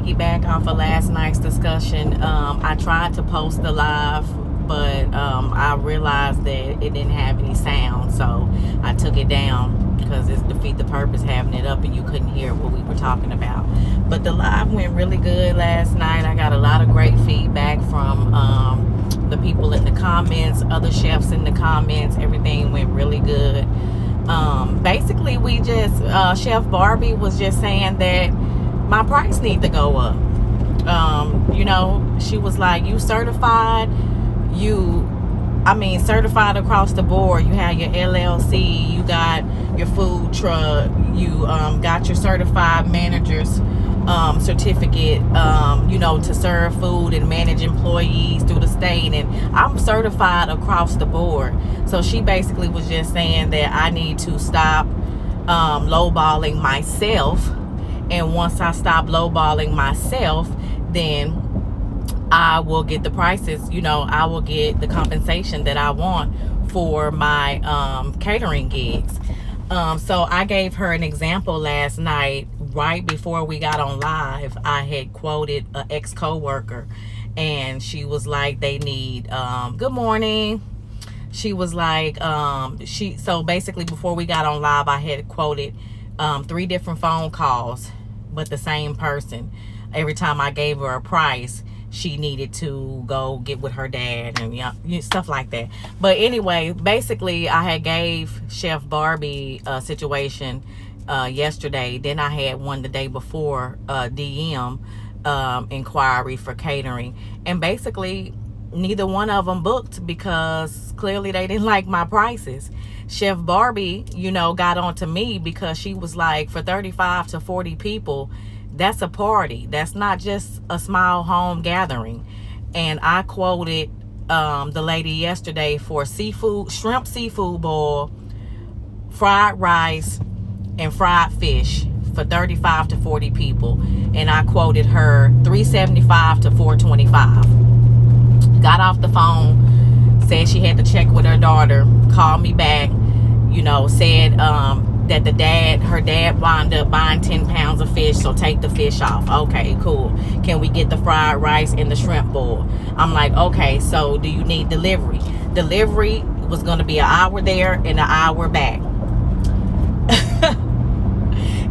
piggyback off of last night's discussion. I tried to post the live, but I realized that it didn't have any sound, so I took it down because it's defeat the purpose having it up and you couldn't hear what we were talking about. But the live went really good last night. I got a lot of great feedback from the people in the comments, other chefs in the comments. Everything went really good. Basically, we just Chef Barbie was just saying that my price need to go up. You know, she was like, you certified, certified across the board. You have your LLC, you got your food truck, you got your certified manager's certificate, you know, to serve food and manage employees through the state, and I'm certified across the board. So she basically was just saying that I need to stop lowballing myself, and once I stop lowballing myself, then I will get the prices, you know, I will get the compensation that I want for my catering gigs. So I gave her an example last night. Right before we got on live, I had quoted an ex-co-worker, and she was like, they need good morning. She was like, so basically before we got on live, I had quoted 3 different phone calls, but the same person. Every time I gave her a price, she needed to go get with her dad and stuff like that. But anyway, basically I had gave Chef Barbie a situation yesterday. Then I had one the day before, DM inquiry for catering, and basically neither one of them booked because clearly they didn't like my prices. Chef Barbie, you know, got on to me because she was like, for 35 to 40 people, that's a party. That's not just a small home gathering. And I quoted the lady yesterday for shrimp seafood boil, fried rice, and fried fish for 35 to 40 people. And I quoted her $375 to $425. Got off the phone, said she had to check with her daughter, called me back, you know, said that her dad wound up buying 10 pounds of fish, so take the fish off. Okay, cool. Can we get the fried rice and the shrimp bowl? I'm like, okay, so do you need delivery? Delivery was going to be an hour there and an hour back.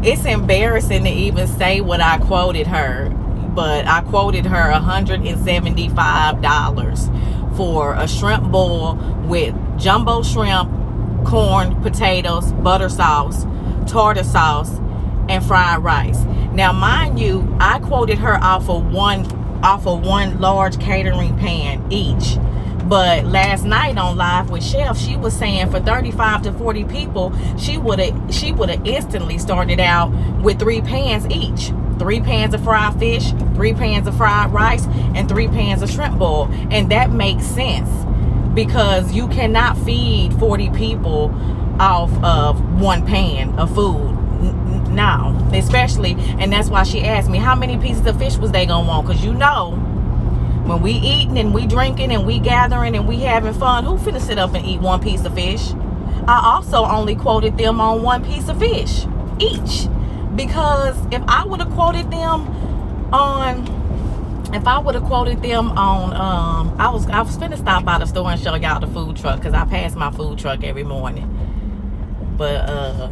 It's embarrassing to even say what I quoted her, but I quoted her $175 for a shrimp bowl with jumbo shrimp, corn, potatoes, butter sauce, tartar sauce, and fried rice. Now, mind you, I quoted her off of one large catering pan each. But last night on Live with Chef, she was saying for 35 to 40 people, she would have instantly started out with 3 pans each. 3 pans of fried fish, 3 pans of fried rice, and 3 pans of shrimp boil. And that makes sense, because you cannot feed 40 people off of 1 pan of food. No, especially, and that's why she asked me how many pieces of fish was they gonna want, because you know, when we eating and we drinking and we gathering and we having fun, who finna sit up and eat 1 piece of fish? I also only quoted them on 1 piece of fish each, because if I would have quoted them on I was finna stop by the store and show y'all the food truck, because I pass my food truck every morning. But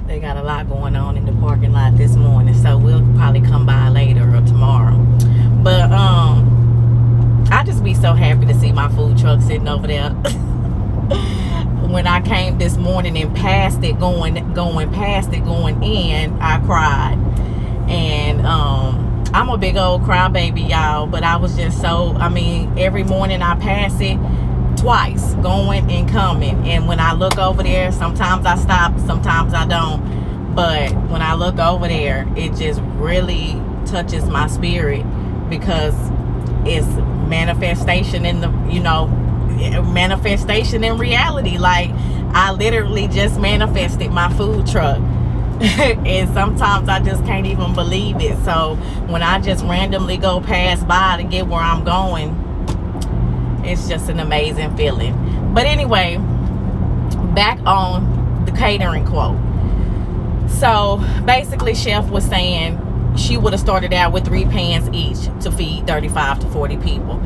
they got a lot going on in the parking lot this morning, so we'll probably come by later or tomorrow. But I just be so happy to see my food truck sitting over there. When I came this morning and passed it going in, I cried. And I'm a big old crybaby, y'all, but I was just so, every morning I pass it twice, going and coming. And when I look over there, sometimes I stop, sometimes I don't. But when I look over there, it just really touches my spirit, because it's manifestation in manifestation in reality. Like, I literally just manifested my food truck. And sometimes I just can't even believe it. So when I just randomly go pass by to get where I'm going, it's just an amazing feeling. But anyway, back on the catering quote. So basically, Chef was saying, she would have started out with 3 pans each to feed 35 to 40 people.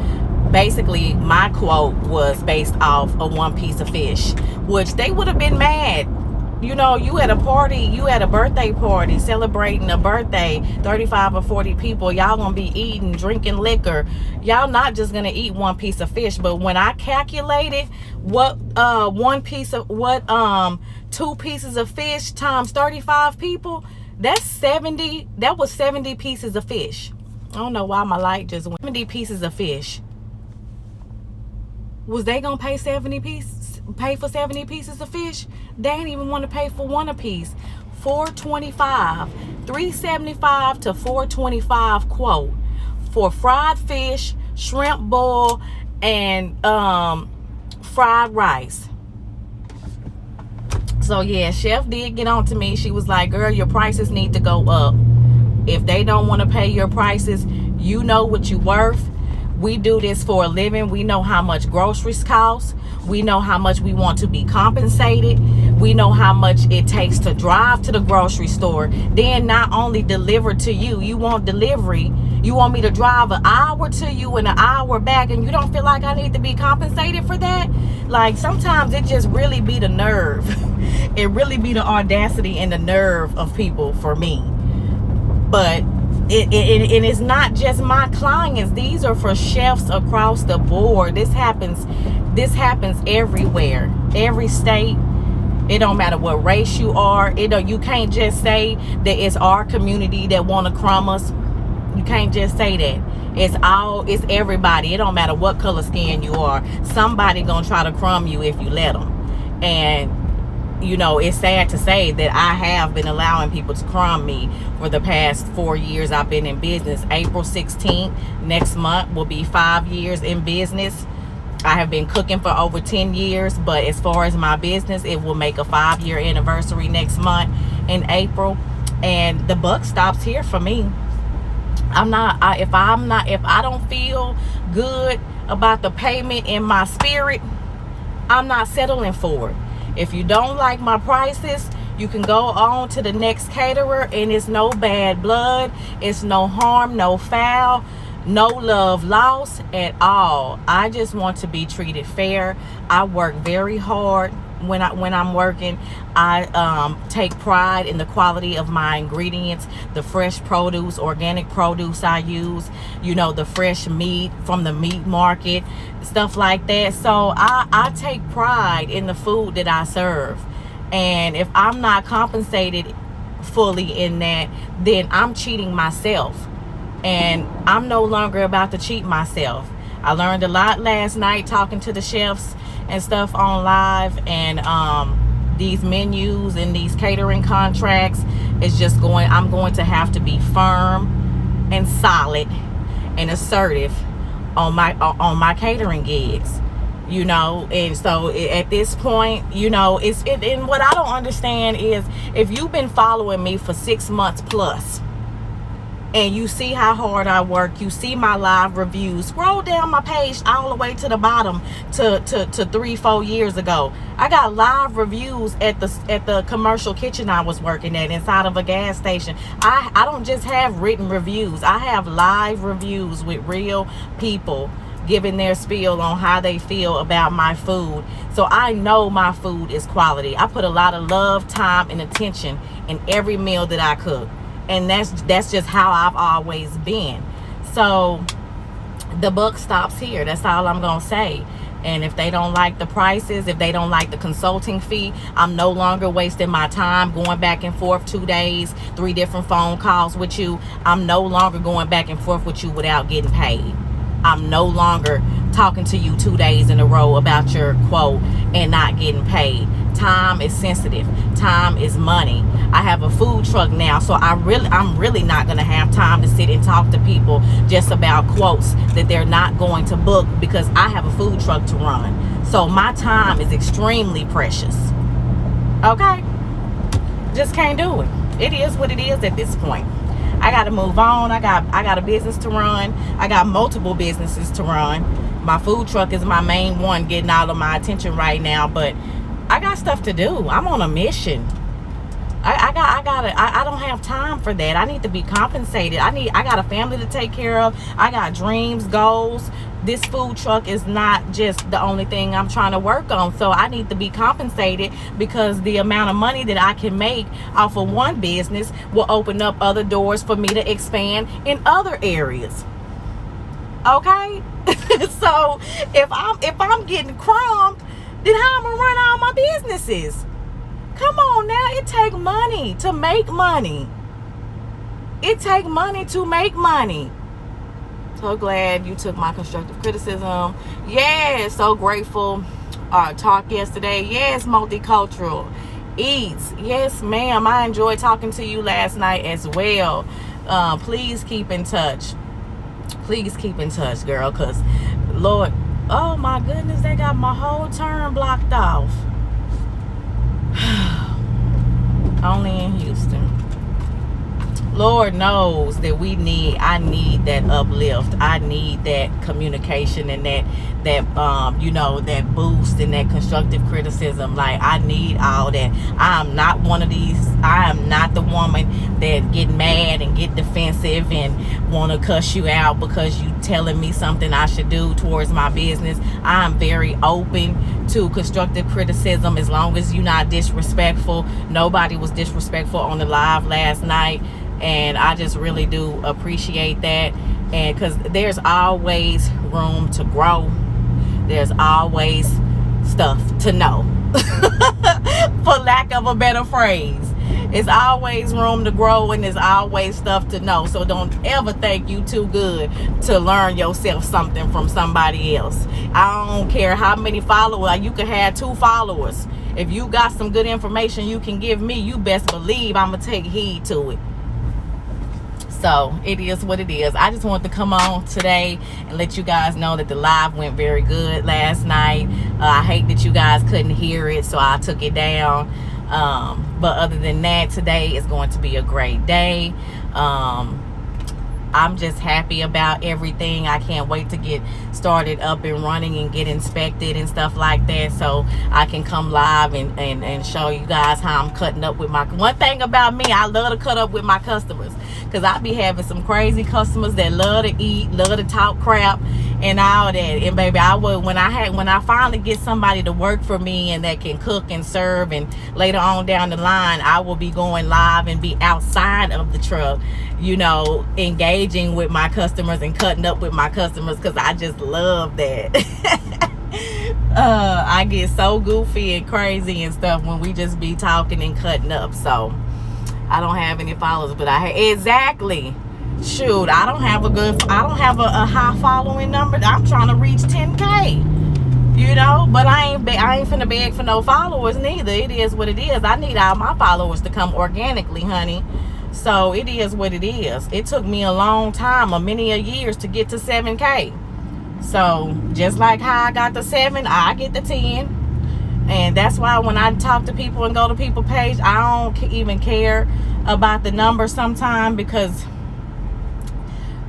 Basically, my quote was based off of 1 piece of fish, which they would have been mad. You know, you at a party, you at a birthday party celebrating a birthday, 35 or 40 people, y'all gonna be eating, drinking liquor. Y'all not just gonna eat 1 piece of fish. But when I calculated what 2 pieces of fish times 35 people, that's 70. That was 70 pieces of fish. I don't know why my light just went. 70 pieces of fish. Was they gonna pay for 70 pieces of fish? They ain't even want to pay for 1 a piece. $425, $375 to $425 quote for fried fish, shrimp boil, and fried rice. So yeah, chef did get on to me. She was like, girl, your prices need to go up. If they don't want to pay your prices, you know what you're worth. We do this for a living. We know how much groceries cost. We know how much we want to be compensated. We know how much it takes to drive to the grocery store. Then not only deliver to you, you want delivery. You want me to drive an hour to you and an hour back, and you don't feel like I need to be compensated for that? Like, sometimes it just really be the nerve. It really be the audacity and the nerve of people for me. But it is not just my clients. These are for chefs across the board. This happens everywhere, every state. It don't matter what race you are. You can't just say that it's our community that want to crumb us. You can't just say that. It's everybody. It don't matter what color skin you are. Somebody gonna try to crumb you if you let them. And you know, it's sad to say that I have been allowing people to crumb me for the past 4 years I've been in business. April 16th, next month, will be 5 years in business. I have been cooking for over 10 years, but as far as my business, it will make a 5-year anniversary next month in April. And the buck stops here for me. If I don't feel good about the payment in my spirit, I'm not settling for it. If you don't like my prices, you can go on to the next caterer, and it's no bad blood. It's no harm, no foul, no love lost at all. I just want to be treated fair. I work very hard when I'm working. I take pride in the quality of my ingredients, the fresh produce, organic produce I use, you know, the fresh meat from the meat market, stuff like that. So I take pride in the food that I serve. And if I'm not compensated fully in that, then I'm cheating myself. And I'm no longer about to cheat myself. I learned a lot last night talking to the chefs and stuff on live, and these menus and these catering contracts is just I'm going to have to be firm and solid and assertive on my catering gigs, you know. And so at this point, you know, and what I don't understand is, if you've been following me for 6 months plus, and you see how hard I work, you see my live reviews, scroll down my page all the way to the bottom to 3-4 years ago. I got live reviews at the commercial kitchen I was working at inside of a gas station. I don't just have written reviews. I have live reviews with real people giving their spiel on how they feel about my food. So I know my food is quality. I put a lot of love, time, and attention in every meal that I cook. And that's just how I've always been. So the buck stops here. That's all I'm gonna say. And if they don't like the prices, if they don't like the consulting fee, I'm no longer wasting my time going back and forth 2 days, 3 different phone calls with you. I'm no longer going back and forth with you without getting paid. I'm no longer talking to you 2 days in a row about your quote and not getting paid. Time is sensitive. Time is money. I have a food truck now, so I'm really not going to have time to sit and talk to people just about quotes that they're not going to book, because I have a food truck to run. So my time is extremely precious. Okay? Just can't do it. It is what it is at this point. I got to move on. I got a business to run. I got multiple businesses to run. My food truck is my main one getting all of my attention right now, but I got stuff to do. I'm on a mission. I don't have time for that. I need to be compensated. I got a family to take care of. I got dreams, goals. This food truck is not just the only thing I'm trying to work on. So I need to be compensated, because the amount of money that I can make off of one business will open up other doors for me to expand in other areas. Okay? So if I'm getting crumbed, then how am I gonna run all my businesses? Come on now, it takes money to make money. It takes money to make money. So glad you took my constructive criticism. Yes, so grateful. Talk yesterday. Yes, multicultural eats. Yes, ma'am. I enjoyed talking to you last night as well. Please keep in touch. Please keep in touch, girl, because Lord, oh my goodness, they got my whole turn blocked off. Only in Houston. Lord knows that I need that uplift. I need that communication and that that boost and that constructive criticism. Like, I need all that. I am not one of these. I am not the woman that get mad and get defensive and want to cuss you out because you telling me something I should do towards my business. I am very open to constructive criticism, as long as you're not disrespectful. Nobody was disrespectful on the live last night. And I just really do appreciate that. And because there's always room to grow. There's always stuff to know. For lack of a better phrase. It's always room to grow, and there's always stuff to know. So don't ever think you too good to learn yourself something from somebody else. I don't care how many followers. You can have 2 followers. If you got some good information you can give me, you best believe I'm going to take heed to it. So it is what it is. I just want to come on today and let you guys know that the live went very good last night. I hate that you guys couldn't hear it, so I took it down. But other than that, today is going to be a great day. I'm just happy about everything. I can't wait to get started up and running and get inspected and stuff like that, so I can come live and show you guys how I'm cutting up with my... One thing about me, I love to cut up with my customers, because I be having some crazy customers that love to eat, love to talk crap and all that. And baby, I would, when I finally get somebody to work for me and that can cook and serve, and later on down the line I will be going live and be outside of the truck, you know, engaging with my customers and cutting up with my customers, because I just love that. I get so goofy and crazy and stuff when we just be talking and cutting up. So I don't have any followers, but exactly. Shoot, I don't have a high following number. I'm trying to reach 10K, you know, but I ain't finna beg for no followers neither. It is what it is. I need all my followers to come organically, honey. So it is what it is. It took me a long time, many years to get to 7K. So just like how I got to 7, I get to 10. And that's why when I talk to people and go to people's page, I don't even care about the numbers sometimes, because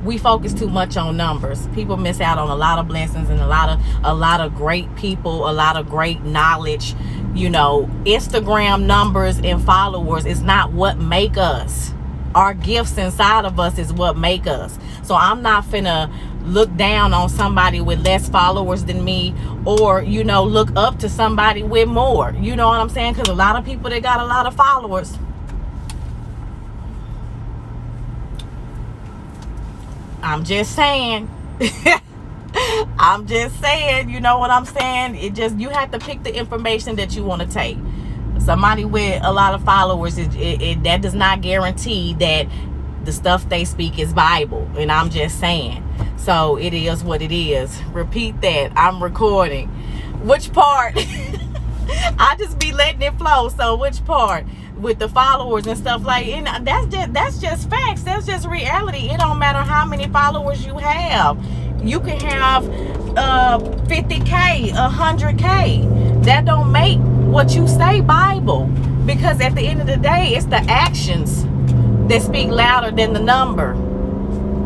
we focus too much on numbers. People miss out on a lot of blessings and a lot of great people, a lot of great knowledge. You know, Instagram numbers and followers is not what make us. Our gifts inside of us is what make us. So I'm not finna look down on somebody with less followers than me, or, you know, look up to somebody with more. You know what I'm saying? Because a lot of people that got a lot of followers, I'm just saying. I'm just saying, you know what I'm saying? You have to pick the information that you want to take. Somebody with a lot of followers, that does not guarantee that the stuff they speak is Bible. And I'm just saying. So it is what it is. Repeat that. I'm recording. Which part? I just be letting it flow. So which part? With the followers and stuff like, and that's just facts. That's just reality. It don't matter how many followers you have. You can have 50K, 100K. That don't make what you say Bible, because at the end of the day, it's the actions that speak louder than the number.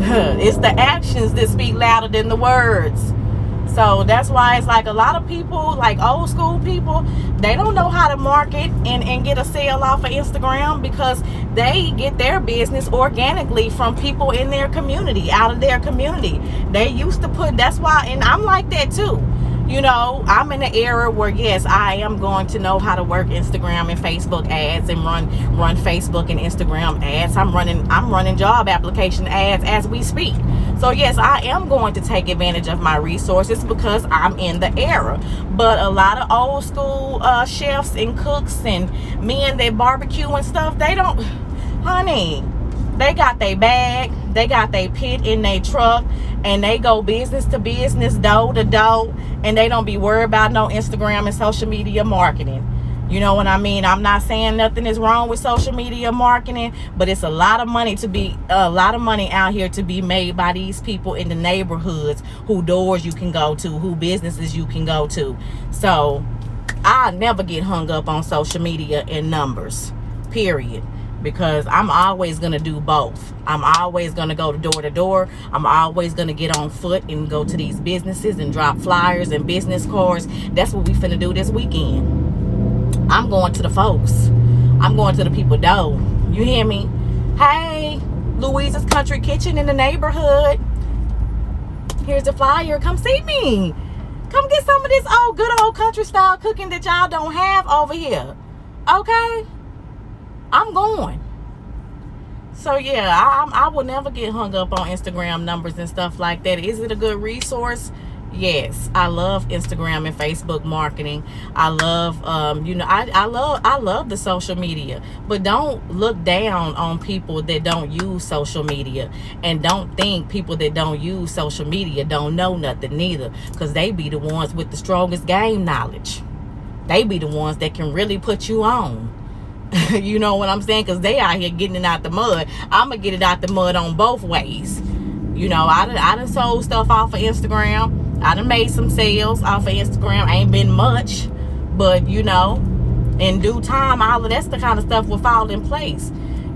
It's the actions that speak louder than the words. So that's why it's like a lot of people, like old school people, they don't know how to market and get a sale off of Instagram, because they get their business organically from people in their community, out of their community. They used to put, that's why, and I'm like that too. You know, I'm in an era where, yes, I am going to know how to work Instagram and Facebook ads and run Facebook and Instagram ads. I'm running job application ads as we speak. So yes, I am going to take advantage of my resources because I'm in the era. But a lot of old school chefs and cooks and men that barbecue and stuff, they don't, honey, they got their bag, they got their pit in their truck, and they go business to business, door to door, and they don't be worried about no Instagram and social media marketing. You know what I mean? I'm not saying nothing is wrong with social media marketing, but it's a lot of money out here to be made by these people in the neighborhoods, who doors you can go to, who businesses you can go to. So I never get hung up on social media and numbers, period. Because I'm always going to do both. I'm always going to go door to door. I'm always going to get on foot and go to these businesses and drop flyers and business cards. That's what we finna do this weekend. I'm going to the folks. I'm going to the people though. You hear me? Hey, Louisa's Country Kitchen in the neighborhood. Here's the flyer. Come see me. Come get some of this good old country style cooking that y'all don't have over here. Okay? I'm going. So yeah, I will never get hung up on Instagram numbers and stuff like that. Is it a good resource? Yes, I love Instagram and Facebook marketing. I love I love the social media, but don't look down on people that don't use social media, and don't think people that don't use social media don't know nothing neither, because they be the ones with the strongest game knowledge. They be the ones that can really put you on. You know what I'm saying? Because they out here getting it out the mud. I'm going to get it out the mud on both ways. You know, I done sold stuff off of Instagram. I done made some sales off of Instagram. Ain't been much. But, you know, in due time, all of that's the kind of stuff will fall in place.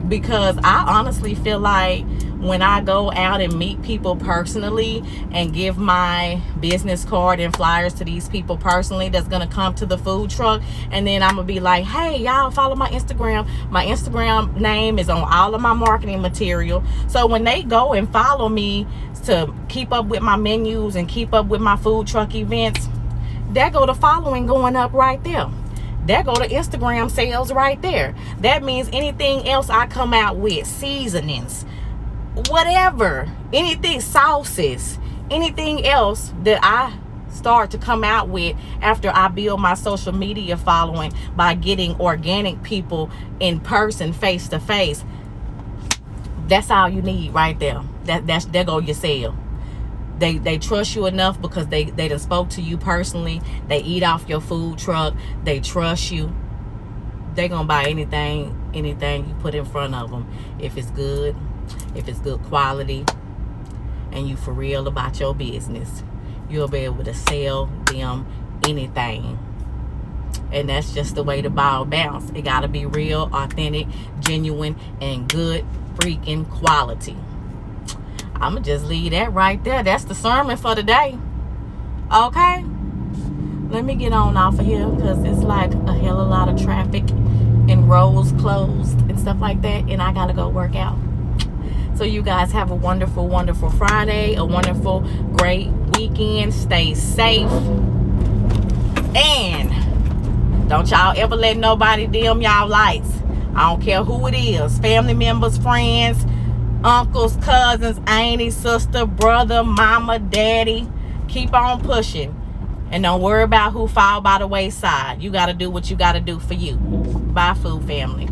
Because I honestly feel like when I go out and meet people personally and give my business card and flyers to these people personally that's going to come to the food truck, and then I'm going to be like, hey, y'all follow my Instagram. My Instagram name is on all of my marketing material. So when they go and follow me to keep up with my menus and keep up with my food truck events, there go the following going up right there. There go the Instagram sales right there. That means anything else I come out with, seasonings, whatever, anything, sauces, anything else that I start to come out with after I build my social media following by getting organic people in person, face to face, that's all you need right there. There go your sale. They trust you enough because they done spoke to you personally. They eat off your food truck. They trust you. They gonna buy anything you put in front of them. If it's good quality, and you for real about your business, you'll be able to sell them anything. And that's just the way the ball bounce. It gotta be real, authentic, genuine, and good freaking quality. I'ma just leave that right there. That's the sermon for today. Okay? Let me get on off of here because it's like a hell of a lot of traffic and roads closed and stuff like that, and I gotta go work out. So you guys have a wonderful, wonderful Friday, a wonderful, great weekend. Stay safe. And don't y'all ever let nobody dim y'all lights. I don't care who it is. Family members, friends, uncles, cousins, auntie, sister, brother, mama, daddy. Keep on pushing. And don't worry about who fall by the wayside. You got to do what you got to do for you. Bye, food family.